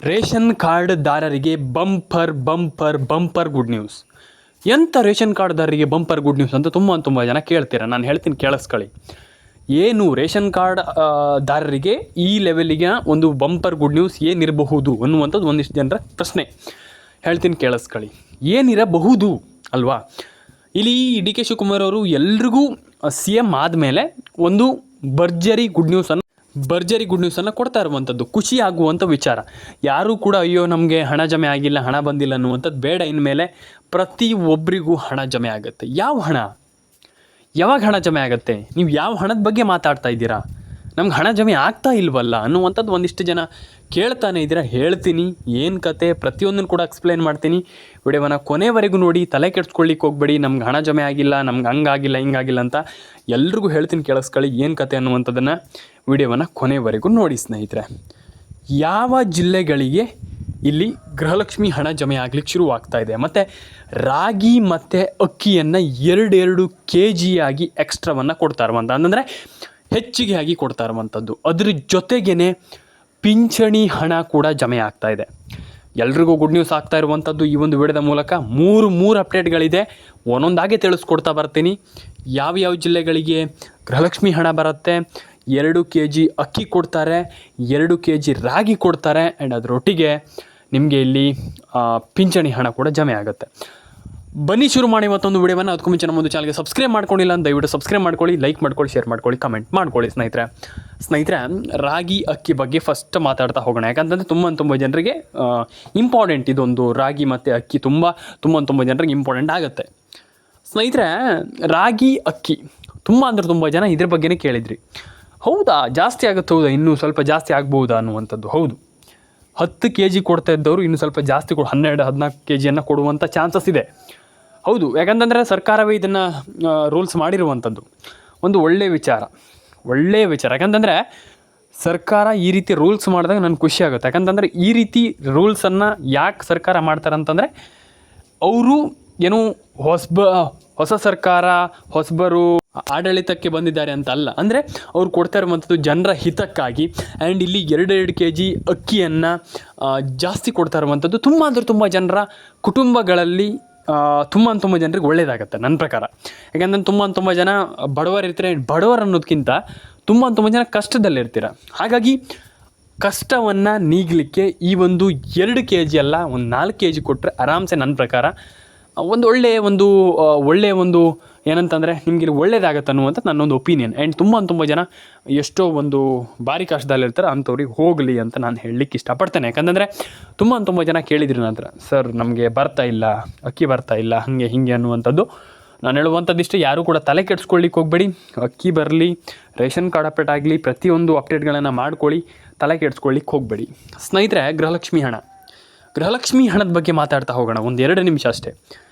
Ration ಕಾರ್ಡ್ದಾರರಿಗೆ bumper good news. ಎಂಥ ration ಕಾರ್ಡ್ದಾರರಿಗೆ ಬಂಪರ್ ಗುಡ್ ನ್ಯೂಸ್ ಅಂತ ತುಂಬ ಜನ ಕೇಳ್ತೀರ. ನಾನು ಹೇಳ್ತೀನಿ, ಕೇಳಿಸ್ಕೊಳ್ಳಿ. ಏನು ರೇಷನ್ ಕಾರ್ಡ್ ದಾರರಿಗೆ ಈ ಲೆವೆಲಿಗೆ ಒಂದು ಬಂಪರ್ ಗುಡ್ ನ್ಯೂಸ್ ಏನಿರಬಹುದು ಅನ್ನುವಂಥದ್ದು ಒಂದಿಷ್ಟು ಜನರ ಪ್ರಶ್ನೆ. ಹೇಳ್ತೀನಿ, ಕೇಳಿಸ್ಕೊಳ್ಳಿ. ಏನಿರಬಹುದು ಅಲ್ವಾ? ಇಲ್ಲಿ ಡಿ ಕೆ ಶಿವಕುಮಾರ್ ಅವರು ಎಲ್ರಿಗೂ CM ಆದಮೇಲೆ ಒಂದು ಭರ್ಜರಿ ಗುಡ್ ನ್ಯೂಸನ್ನು ಕೊಡ್ತಾ ಇರುವಂಥದ್ದು, ಖುಷಿ ಆಗುವಂಥ ವಿಚಾರ. ಯಾರೂ ಕೂಡ ಅಯ್ಯೋ ನಮಗೆ ಹಣ ಜಮೆ ಆಗಿಲ್ಲ, ಹಣ ಬಂದಿಲ್ಲ ಅನ್ನುವಂಥದ್ದು ಬೇಡ. ಇನ್ಮೇಲೆ ಪ್ರತಿಯೊಬ್ಬರಿಗೂ ಹಣ ಜಮೆ ಆಗುತ್ತೆ. ಯಾವ ಹಣ? ಯಾವಾಗ ಹಣ ಜಮೆ ಆಗುತ್ತೆ? ನೀವು ಯಾವ ಹಣದ ಬಗ್ಗೆ ಮಾತಾಡ್ತಾ ಇದ್ದೀರಾ? ನಮ್ಗೆ ಹಣ ಜಮೆ ಆಗ್ತಾ ಇಲ್ವಲ್ಲ ಅನ್ನುವಂಥದ್ದು ಒಂದಿಷ್ಟು ಜನ ಕೇಳ್ತಾನೆ ಇದ್ದೀರಾ. ಹೇಳ್ತೀನಿ ಏನು ಕತೆ, ಪ್ರತಿಯೊಂದನ್ನು ಕೂಡ ಎಕ್ಸ್ಪ್ಲೇನ್ ಮಾಡ್ತೀನಿ. ವಿಡಿಯೋವನ್ನು ಕೊನೆವರೆಗೂ ನೋಡಿ, ತಲೆ ಕೆಡ್ಸ್ಕೊಳ್ಳಿಕ್ಕೆ ಹೋಗ್ಬೇಡಿ. ನಮ್ಗೆ ಹಣ ಜಮೆ ಆಗಿಲ್ಲ, ನಮ್ಗೆ ಹಂಗಾಗಿಲ್ಲ ಹಿಂಗಾಗಿಲ್ಲ ಅಂತ ಎಲ್ರಿಗೂ ಹೇಳ್ತೀನಿ, ಕೇಳಿಸ್ಕೊಳ್ಳಿ ಏನು ಕತೆ ಅನ್ನುವಂಥದ್ದನ್ನು. ವಿಡಿಯೋವನ್ನು ಕೊನೆವರೆಗೂ ನೋಡಿ ಸ್ನೇಹಿತರೆ. ಯಾವ ಜಿಲ್ಲೆಗಳಿಗೆ ಇಲ್ಲಿ ಗೃಹಲಕ್ಷ್ಮಿ ಹಣ ಜಮೆ ಆಗ್ಲಿಕ್ಕೆ ಶುರುವಾಗ್ತಾ ಇದೆ, ಮತ್ತು ರಾಗಿ ಮತ್ತು ಅಕ್ಕಿಯನ್ನು 2 kg ಆಗಿ ಎಕ್ಸ್ಟ್ರಾವನ್ನು ಕೊಡ್ತಾ ಇರುವಂಥ, ಅಂದರೆ ಹೆಚ್ಚಿಗೆ ಆಗಿ ಕೊಡ್ತಾ ಇರುವಂಥದ್ದು. ಅದ್ರ ಜೊತೆಗೇ ಪಿಂಚಣಿ ಹಣ ಕೂಡ ಜಮೆ ಆಗ್ತಾ ಇದೆ. ಎಲ್ರಿಗೂ ಗುಡ್ ನ್ಯೂಸ್ ಆಗ್ತಾ ಇರುವಂಥದ್ದು ಈ ಒಂದು ವಿಡಿಯೋದ ಮೂಲಕ. ಮೂರು ಅಪ್ಡೇಟ್ಗಳಿದೆ, ಒಂದೊಂದಾಗೆ ತಿಳಿಸ್ಕೊಡ್ತಾ ಬರ್ತೀನಿ. ಯಾವ ಜಿಲ್ಲೆಗಳಿಗೆ ಗೃಹಲಕ್ಷ್ಮಿ ಹಣ ಬರುತ್ತೆ, 2 kg ಅಕ್ಕಿ ಕೊಡ್ತಾರೆ, 2 kg ರಾಗಿ ಕೊಡ್ತಾರೆ, ಆ್ಯಂಡ್ ಅದರೊಟ್ಟಿಗೆ ನಿಮಗೆ ಇಲ್ಲಿ ಪಿಂಚಣಿ ಹಣ ಕೂಡ ಜಮೆ ಆಗುತ್ತೆ. ಬನ್ನಿ ಶುರು ಮಾಡಿ ಮತ್ತೊಂದು ವಿಡಿಯೋವನ್ನು. ಅದಕ್ಕೂ ಮುಂಚೆ ನಮ್ಮೊಂದು ಚಾನಲ್ಗೆ ಸಬ್ಸ್ಕ್ರೈಬ್ ಮಾಡ್ಕೊಂಡಿಲ್ಲ ಅಂತ ದಯವಿಟ್ಟು ಸಬ್ಸ್ಕ್ರೈಬ್ ಮಾಡ್ಕೊಳ್ಳಿ, ಲೈಕ್ ಮಾಡ್ಕೊಳ್ಳಿ, ಶೇರ್ ಮಾಡ್ಕೊಳ್ಳಿ, ಕಮೆಂಟ್ ಮಾಡ್ಕೊಳ್ಳಿ ಸ್ನೇಹಿತರೆ. ರಾಗಿ ಅಕ್ಕಿ ಬಗ್ಗೆ ಫಸ್ಟ್ ಮಾತಾಡ್ತಾ ಹೋಗೋಣ. ಯಾಕಂತಂದರೆ ತುಂಬ ಜನರಿಗೆ ಇಂಪಾರ್ಟೆಂಟ್ ಇದೊಂದು. ರಾಗಿ ಮತ್ತು ಅಕ್ಕಿ ತುಂಬ ಜನರಿಗೆ ಇಂಪಾರ್ಟೆಂಟ್ ಆಗುತ್ತೆ ಸ್ನೇಹಿತರೆ. ರಾಗಿ ಅಕ್ಕಿ ತುಂಬ ಜನ ಇದ್ರ ಬಗ್ಗೆನೇ ಕೇಳಿದ್ರಿ. ಹೌದಾ, ಜಾಸ್ತಿ ಆಗುತ್ತೆ? ಹೌದಾ, ಇನ್ನೂ ಸ್ವಲ್ಪ ಜಾಸ್ತಿ ಆಗ್ಬೋದಾ ಅನ್ನುವಂಥದ್ದು. ಹೌದು, 10 kg ಕೊಡ್ತಾ ಇದ್ದವರು ಇನ್ನು ಸ್ವಲ್ಪ ಜಾಸ್ತಿ 12-14 kgಯನ್ನು ಕೊಡುವಂಥ ಚಾನ್ಸಸ್ ಇದೆ. ಹೌದು, ಯಾಕಂತಂದರೆ ಸರ್ಕಾರವೇ ಇದನ್ನು ರೂಲ್ಸ್ ಮಾಡಿರುವಂಥದ್ದು. ಒಂದು ಒಳ್ಳೆಯ ವಿಚಾರ. ಯಾಕಂತಂದರೆ ಸರ್ಕಾರ ಈ ರೀತಿ ರೂಲ್ಸ್ ಮಾಡಿದಾಗ ನನಗೆ ಖುಷಿ ಆಗುತ್ತೆ. ಯಾಕಂತಂದರೆ ಈ ರೀತಿ ರೂಲ್ಸನ್ನು ಯಾಕೆ ಸರ್ಕಾರ ಮಾಡ್ತಾರೆ ಅಂತಂದರೆ, ಅವರು ಏನು ಹೊಸ ಸರ್ಕಾರ, ಹೊಸಬರು ಆಡಳಿತಕ್ಕೆ ಬಂದಿದ್ದಾರೆ ಅಂತ ಅಲ್ಲ. ಅಂದರೆ ಅವ್ರು ಕೊಡ್ತಾ ಇರುವಂಥದ್ದು ಜನರ ಹಿತಕ್ಕಾಗಿ. ಆ್ಯಂಡ್ ಇಲ್ಲಿ 2 kg ಅಕ್ಕಿಯನ್ನು ಜಾಸ್ತಿ ಕೊಡ್ತಾ ಇರುವಂಥದ್ದು ತುಂಬ ಜನರ ಕುಟುಂಬಗಳಲ್ಲಿ ತುಂಬ ಜನರಿಗೆ ಒಳ್ಳೆಯದಾಗುತ್ತೆ ನನ್ನ ಪ್ರಕಾರ. ಯಾಕಂದರೆ ತುಂಬ ಜನ ಬಡವರಿರ್ತಾರೆ. ಬಡವರು ಅನ್ನೋದಕ್ಕಿಂತ ತುಂಬ ಜನ ಕಷ್ಟದಲ್ಲಿರ್ತೀರ. ಹಾಗಾಗಿ ಕಷ್ಟವನ್ನು ನೀಗಲಿಕ್ಕೆ ಈ ಒಂದು 2 kg ಅಲ್ಲ, ಒಂದು 4 kg ಕೊಟ್ಟರೆ ಆರಾಮ್ಸೆ ನನ್ನ ಪ್ರಕಾರ ಒಂದು ಒಳ್ಳೆಯ ಒಂದು ಏನಂತಂದರೆ ನಿಮಗೆ ಒಳ್ಳೇದಾಗತ್ತೆ ಅನ್ನುವಂಥ ನನ್ನೊಂದು ಒಪಿನಿಯನ್. ಆ್ಯಂಡ್ ತುಂಬ ಜನ ಎಷ್ಟೋ ಒಂದು ಭಾರಿ ಕಷ್ಟದಲ್ಲಿರ್ತಾರೆ, ಅಂಥವ್ರಿಗೆ ಹೋಗಲಿ ಅಂತ ನಾನು ಹೇಳಲಿಕ್ಕೆ ಇಷ್ಟಪಡ್ತೇನೆ. ಯಾಕಂತಂದರೆ ತುಂಬ ಜನ ಕೇಳಿದ್ರಿ ನಂತರ, ಸರ್ ನಮಗೆ ಬರ್ತಾ ಇಲ್ಲ, ಅಕ್ಕಿ ಬರ್ತಾ ಇಲ್ಲ, ಹಾಗೆ ಹೀಗೆ ಅನ್ನುವಂಥದ್ದು. ನಾನು ಹೇಳುವಂಥದ್ದಿಷ್ಟೇ, ಯಾರೂ ಕೂಡ ತಲೆ ಕೆಡಿಸ್ಕೊಳ್ಳಿಕ್ಕೆ ಹೋಗಬೇಡಿ. ಅಕ್ಕಿ ಬರಲಿ, ರೇಷನ್ ಕಾರ್ಡ್ ಅಪ್ಡೇಟ್ ಆಗಲಿ, ಪ್ರತಿಯೊಂದು ಅಪ್ಡೇಟ್ಗಳನ್ನು ಮಾಡ್ಕೊಳ್ಳಿ, ತಲೆ ಕೆಡಿಸ್ಕೊಳ್ಳಿಕ್ಕೆ ಹೋಗಬೇಡಿ ಸ್ನೇಹಿತರೆ. ಗೃಹಲಕ್ಷ್ಮಿ ಹಣದ ಬಗ್ಗೆ ಮಾತಾಡ್ತಾ ಹೋಗೋಣ, 1-2 ನಿಮಿಷ ಅಷ್ಟೇ.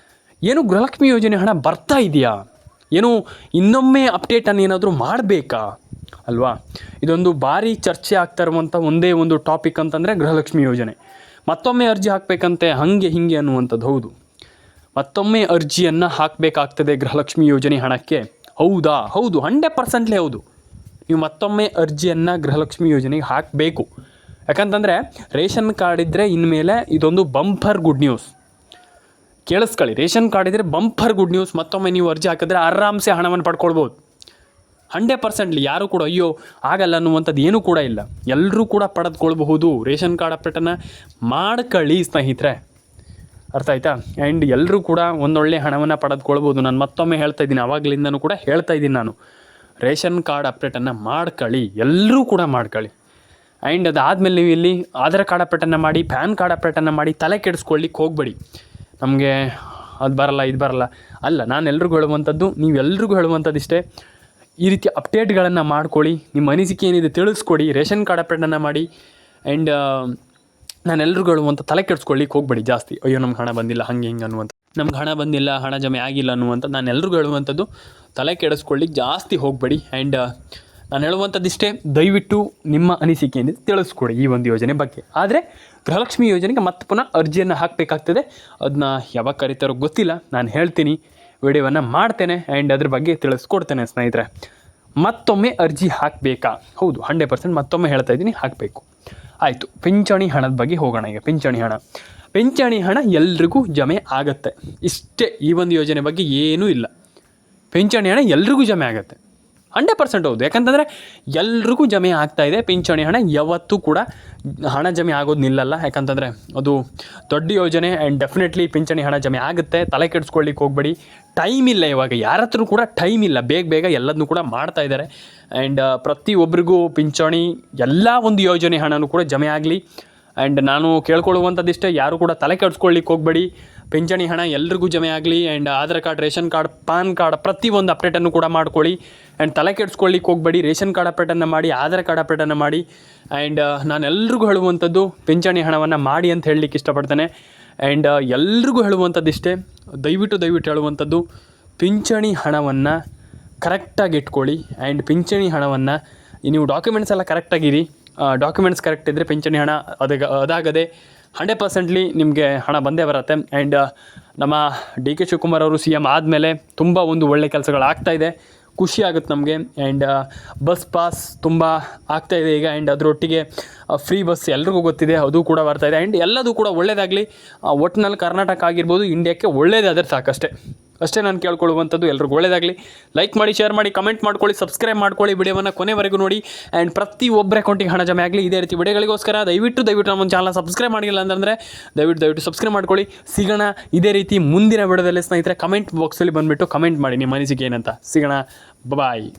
ಏನು ಗೃಹಲಕ್ಷ್ಮಿ ಯೋಜನೆ ಹಣ ಬರ್ತಾ ಇದೆಯಾ? ಏನು ಇನ್ನೊಮ್ಮೆ ಅಪ್ಡೇಟನ್ನು ಏನಾದರೂ ಮಾಡಬೇಕಾ ಅಲ್ವಾ? ಇದೊಂದು ಭಾರಿ ಚರ್ಚೆ ಆಗ್ತಾ ಇರುವಂಥ ಒಂದೇ ಒಂದು ಟಾಪಿಕ್ ಅಂತಂದರೆ ಗೃಹಲಕ್ಷ್ಮಿ ಯೋಜನೆ. ಮತ್ತೊಮ್ಮೆ ಅರ್ಜಿ ಹಾಕಬೇಕಂತೆ, ಹಾಗೆ ಹೀಗೆ ಅನ್ನುವಂಥದ್ದು. ಹೌದು, ಮತ್ತೊಮ್ಮೆ ಅರ್ಜಿಯನ್ನು ಹಾಕಬೇಕಾಗ್ತದೆ ಗೃಹಲಕ್ಷ್ಮಿ ಯೋಜನೆ ಹಣಕ್ಕೆ. ಹೌದಾ? ಹೌದು, 100% ಹೌದು. ನೀವು ಮತ್ತೊಮ್ಮೆ ಅರ್ಜಿಯನ್ನು ಗೃಹಲಕ್ಷ್ಮಿ ಯೋಜನೆಗೆ ಹಾಕಬೇಕು. ಯಾಕಂತಂದರೆ ರೇಷನ್ ಕಾರ್ಡ್ ಇದ್ದರೆ ಇನ್ಮೇಲೆ ಇದೊಂದು ಬಂಪರ್ ಗುಡ್ ನ್ಯೂಸ್. ಕೇಳಿಸ್ಕೊಳ್ಳಿ, ರೇಷನ್ ಕಾರ್ಡ್ ಇದ್ದರೆ ಬಂಪರ್ ಗುಡ್ ನ್ಯೂಸ್. ಮತ್ತೊಮ್ಮೆ ನೀವು ಅರ್ಜಿ ಹಾಕಿದ್ರೆ ಆರಾಮ್ಸೆ ಹಣವನ್ನು ಪಡ್ಕೊಳ್ಬೋದು 100%. ಯಾರೂ ಕೂಡ ಅಯ್ಯೋ ಆಗಲ್ಲ ಅನ್ನುವಂಥದ್ದು ಏನೂ ಕೂಡ ಇಲ್ಲ. ಎಲ್ಲರೂ ಕೂಡ ಪಡೆದುಕೊಳ್ಬಹುದು. ರೇಷನ್ ಕಾರ್ಡ್ ಅಪ್ಡೇಟನ್ನು ಮಾಡ್ಕೊಳ್ಳಿ ಸ್ನೇಹಿತರೆ, ಅರ್ಥ ಆಯ್ತಾ? ಆ್ಯಂಡ್ ಎಲ್ಲರೂ ಕೂಡ ಒಂದೊಳ್ಳೆ ಹಣವನ್ನು ಪಡೆದುಕೊಳ್ಬೋದು. ನಾನು ಮತ್ತೊಮ್ಮೆ ಹೇಳ್ತಾ ಇದ್ದೀನಿ, ಆವಾಗಲಿಂದನೂ ಕೂಡ ಹೇಳ್ತಾ ಇದ್ದೀನಿ ನಾನು, ರೇಷನ್ ಕಾರ್ಡ್ ಅಪ್ಡೇಟನ್ನು ಮಾಡ್ಕೊಳ್ಳಿ, ಎಲ್ಲರೂ ಕೂಡ ಮಾಡ್ಕೊಳ್ಳಿ. ಆ್ಯಂಡ್ ಅದಾದಮೇಲೆ ನೀವು ಇಲ್ಲಿ ಆಧಾರ್ ಕಾರ್ಡ್ ಅಪ್ಡೇಟನ್ನು ಮಾಡಿ, ಪ್ಯಾನ್ ಕಾರ್ಡ್ ಅಪ್ಡೇಟನ್ನು ಮಾಡಿ, ತಲೆ ಕೆಡಿಸ್ಕೊಳ್ಳಿಕ್ಕೆ ಹೋಗಬೇಡಿ. ನಮಗೆ ಅದು ಬರಲ್ಲ, ಇದು ಬರಲ್ಲ ಅಲ್ಲ. ನಾನು ಎಲ್ರಿಗೂ ಹೇಳುವಂಥದ್ದು, ನೀವೆಲ್ರಿಗೂ ಹೇಳುವಂಥದ್ದು ಇಷ್ಟೇ, ಈ ರೀತಿ ಅಪ್ಡೇಟ್ಗಳನ್ನು ಮಾಡ್ಕೊಳ್ಳಿ. ನಿಮ್ಮ ಅನಿಸಿಕೆ ಏನಿದೆ ತಿಳಿಸ್ಕೊಡಿ, ರೇಷನ್ ಕಾರ್ಡ್ ಅಪ್ಡೇಟನ್ನು ಮಾಡಿ. ಆ್ಯಂಡ್ ನಾನು ಎಲ್ರಿಗೂ ಹೇಳುವಂಥ ತಲೆ ಕೆಡಿಸ್ಕೊಳ್ಳಿಕ್ಕೆ ಹೋಗಬೇಡಿ ಜಾಸ್ತಿ. ಅಯ್ಯೋ ನಮ್ಗೆ ಹಣ ಬಂದಿಲ್ಲ, ಹಾಗೆ ಹಿಂಗೆ ಅನ್ನುವಂಥ, ನಮ್ಗೆ ಹಣ ಬಂದಿಲ್ಲ, ಹಣ ಜಮೆ ಆಗಿಲ್ಲ ಅನ್ನುವಂಥ ನಾನು ಎಲ್ರಿಗೂ ಹೇಳುವಂಥದ್ದು, ತಲೆ ಕೆಡಿಸ್ಕೊಳ್ಳಿಕ್ಕೆ ಜಾಸ್ತಿ ಹೋಗಬೇಡಿ. ಆ್ಯಂಡ್ ನಾನು ಹೇಳುವಂಥದ್ದಿಷ್ಟೇ, ದಯವಿಟ್ಟು ನಿಮ್ಮ ಅನಿಸಿಕೆಯನ್ನು ತಿಳಿಸ್ಕೊಡಿ ಈ ಒಂದು ಯೋಜನೆ ಬಗ್ಗೆ. ಆದರೆ ಗೃಹಲಕ್ಷ್ಮಿ ಯೋಜನೆಗೆ ಮತ್ತೆ ಪುನಃ ಅರ್ಜಿಯನ್ನು ಹಾಕಬೇಕಾಗ್ತದೆ. ಅದನ್ನ ಯಾವಾಗ ಕರೀತಾರೋ ಗೊತ್ತಿಲ್ಲ, ನಾನು ಹೇಳ್ತೀನಿ, ವಿಡಿಯೋವನ್ನು ಮಾಡ್ತೇನೆ ಆ್ಯಂಡ್ ಅದ್ರ ಬಗ್ಗೆ ತಿಳಿಸ್ಕೊಡ್ತೇನೆ ಸ್ನೇಹಿತರೆ. ಮತ್ತೊಮ್ಮೆ ಅರ್ಜಿ ಹಾಕಬೇಕಾ? ಹೌದು, 100% ಮತ್ತೊಮ್ಮೆ ಹೇಳ್ತಾ ಇದ್ದೀನಿ, ಹಾಕಬೇಕು. ಆಯಿತು, ಪಿಂಚಣಿ ಹಣದ ಬಗ್ಗೆ ಹೋಗೋಣ. ಈಗ ಪಿಂಚಣಿ ಹಣ ಎಲ್ರಿಗೂ ಜಮೆ ಆಗುತ್ತೆ. ಇಷ್ಟೇ, ಈ ಒಂದು ಯೋಜನೆ ಬಗ್ಗೆ ಏನೂ ಇಲ್ಲ. ಪಿಂಚಣಿ ಹಣ ಎಲ್ರಿಗೂ ಜಮೆ ಆಗುತ್ತೆ, 100% ಹೌದು. ಯಾಕಂತಂದರೆ ಎಲ್ರಿಗೂ ಜಮೆ ಆಗ್ತಾಯಿದೆ ಪಿಂಚಣಿ ಹಣ. ಯಾವತ್ತೂ ಕೂಡ ಹಣ ಜಮೆ ಆಗೋದು ನಿಲ್ಲಲ್ಲ, ಯಾಕಂತಂದರೆ ಅದು ದೊಡ್ಡ ಯೋಜನೆ. ಆ್ಯಂಡ್ ಡೆಫಿನೆಟ್ಲಿ ಪಿಂಚಣಿ ಹಣ ಜಮೆ ಆಗುತ್ತೆ, ತಲೆ ಕೆಡಿಸ್ಕೊಳ್ಳಿಕ್ಕೆ ಹೋಗಬೇಡಿ. ಟೈಮ್ ಇಲ್ಲ, ಇವಾಗ ಯಾರ ಹತ್ರ ಕೂಡ ಟೈಮ್ ಇಲ್ಲ, ಬೇಗ ಎಲ್ಲದನ್ನೂ ಕೂಡ ಮಾಡ್ತಾ ಇದ್ದಾರೆ. ಆ್ಯಂಡ್ ಪ್ರತಿಯೊಬ್ಬರಿಗೂ ಪಿಂಚಣಿ ಎಲ್ಲ ಒಂದು ಯೋಜನೆ ಹಣನೂ ಕೂಡ ಜಮೆ ಆಗಲಿ. ಆ್ಯಂಡ್ ನಾನು ಕೇಳ್ಕೊಳ್ಳುವಂಥದ್ದಿಷ್ಟೇ, ಯಾರು ಕೂಡ ತಲೆ ಕೆಡಿಸ್ಕೊಳ್ಳಿಕ್ಕೆ ಹೋಗಬೇಡಿ. ಪಿಂಚಣಿ ಹಣ ಎಲ್ರಿಗೂ ಜಮೆ ಆಗಲಿ. And Aadhaar card, ration card, PAN card ಪ್ರತಿಯೊಂದು ಅಪ್ಡೇಟನ್ನು ಕೂಡ ಮಾಡ್ಕೊಳ್ಳಿ. ಆ್ಯಂಡ್ ತಲೆ ಕೆಡಿಸ್ಕೊಳ್ಳಿಕ್ಕೆ ಹೋಗಬೇಡಿ. ರೇಷನ್ ಕಾರ್ಡ್ ಅಪ್ಡೇಟನ್ನು ಮಾಡಿ, ಆಧಾರ್ ಕಾರ್ಡ್ ಅಪ್ಡೇಟನ್ನು ಮಾಡಿ. ಆ್ಯಂಡ್ ನಾನು ಎಲ್ರಿಗೂ ಹೇಳುವಂಥದ್ದು ಪಿಂಚಣಿ ಹಣವನ್ನು ಮಾಡಿ ಅಂತ ಹೇಳಲಿಕ್ಕೆ ಇಷ್ಟಪಡ್ತೇನೆ. ಆ್ಯಂಡ್ ಎಲ್ರಿಗೂ ಹೇಳುವಂಥದ್ದಿಷ್ಟೇ, ದಯವಿಟ್ಟು ಹೇಳುವಂಥದ್ದು, ಪಿಂಚಣಿ ಹಣವನ್ನು ಕರೆಕ್ಟಾಗಿ ಇಟ್ಕೊಳ್ಳಿ. ಆ್ಯಂಡ್ ಪಿಂಚಣಿ ಹಣವನ್ನು ನೀವು ಡಾಕ್ಯುಮೆಂಟ್ಸ್ ಎಲ್ಲ ಕರೆಕ್ಟಾಗಿರಿ. ಡಾಕ್ಯುಮೆಂಟ್ಸ್ ಕರೆಕ್ಟ್ ಇದ್ದರೆ ಪಿಂಚಣಿ ಹಣ ಅದಾಗದೆ 100% ನಿಮಗೆ ಹಣ ಬಂದೇ ಬರುತ್ತೆ. ಆ್ಯಂಡ್ ನಮ್ಮ ಡಿ ಕೆ ಶಿವಕುಮಾರ್ ಅವರು CM ಆದಮೇಲೆ ತುಂಬ ಒಂದು ಒಳ್ಳೆ ಕೆಲಸಗಳಾಗ್ತಾಯಿದೆ, ಖುಷಿ ಆಗುತ್ತೆ ನಮಗೆ. ಆ್ಯಂಡ್ ಬಸ್ ಪಾಸ್ ತುಂಬ ಆಗ್ತಾಯಿದೆ ಈಗ. ಆ್ಯಂಡ್ ಅದರೊಟ್ಟಿಗೆ ಫ್ರೀ ಬಸ್ ಎಲ್ರಿಗೂ ಗೊತ್ತಿದೆ, ಅದು ಕೂಡ ಬರ್ತಾಯಿದೆ. ಆ್ಯಂಡ್ ಎಲ್ಲದೂ ಕೂಡ ಒಳ್ಳೆಯದಾಗಲಿ. ಒಟ್ಟಿನಲ್ಲಿ ಕರ್ನಾಟಕ ಆಗಿರ್ಬೋದು, ಇಂಡಿಯಾಕ್ಕೆ ಒಳ್ಳೆಯದಾದರೆ ಸಾಕಷ್ಟೇ. ಅಷ್ಟೇ ನಾನು ಕೇಳ್ಕೊಳ್ಳುವಂಥದ್ದು. ಎಲ್ರಿಗೂ ಒಳ್ಳೆಯದಾಗಲಿ. ಲೈಕ್ ಮಾಡಿ, ಶೇರ್ ಮಾಡಿ, ಕಮೆಂಟ್ ಮಾಡ್ಕೊಳ್ಳಿ, ಸಬ್ಸ್ಕ್ರೈಬ್ ಮಾಡ್ಕೊಳ್ಳಿ, ವಿಡಿಯೋವನ್ನು ಕೊನೆವರೆಗೂ ನೋಡಿ. ಆ್ಯಂಡ್ ಪ್ರತಿಯೊಬ್ಬರ ಅಕೌಂಟಿಗೆ ಹಣ ಜಮೆ ಆಗಲಿ. ಇದೇ ರೀತಿ ವಿಡಿಯೋಗಳಿಗೋಸ್ಕರ ದಯವಿಟ್ಟು ನಮ್ಮ ಚಾನಲ್ ಸಬ್ಸ್ಕ್ರೈಬ್ ಮಾಡಿಲ್ಲ ಅಂತಂದರೆ ದಯವಿಟ್ಟು ಸಬ್ಸ್ಕ್ರೈಬ್ ಮಾಡ್ಕೊಳ್ಳಿ. ಸಿಗೋಣ ಇದೇ ರೀತಿ ಮುಂದಿನ ವಿಡಿಯೋದಲ್ಲಿ ಸ್ನೇಹಿತರೆ. ಕಮೆಂಟ್ ಬಾಕ್ಸಲ್ಲಿ ಬಂದುಬಿಟ್ಟು ಕಮೆಂಟ್ ಮಾಡಿ ನಿಮ್ಮ ಅನಿಸಿಕೆ ಏನಂತ. ಸಿಗೋಣ, ಬಾಯ್.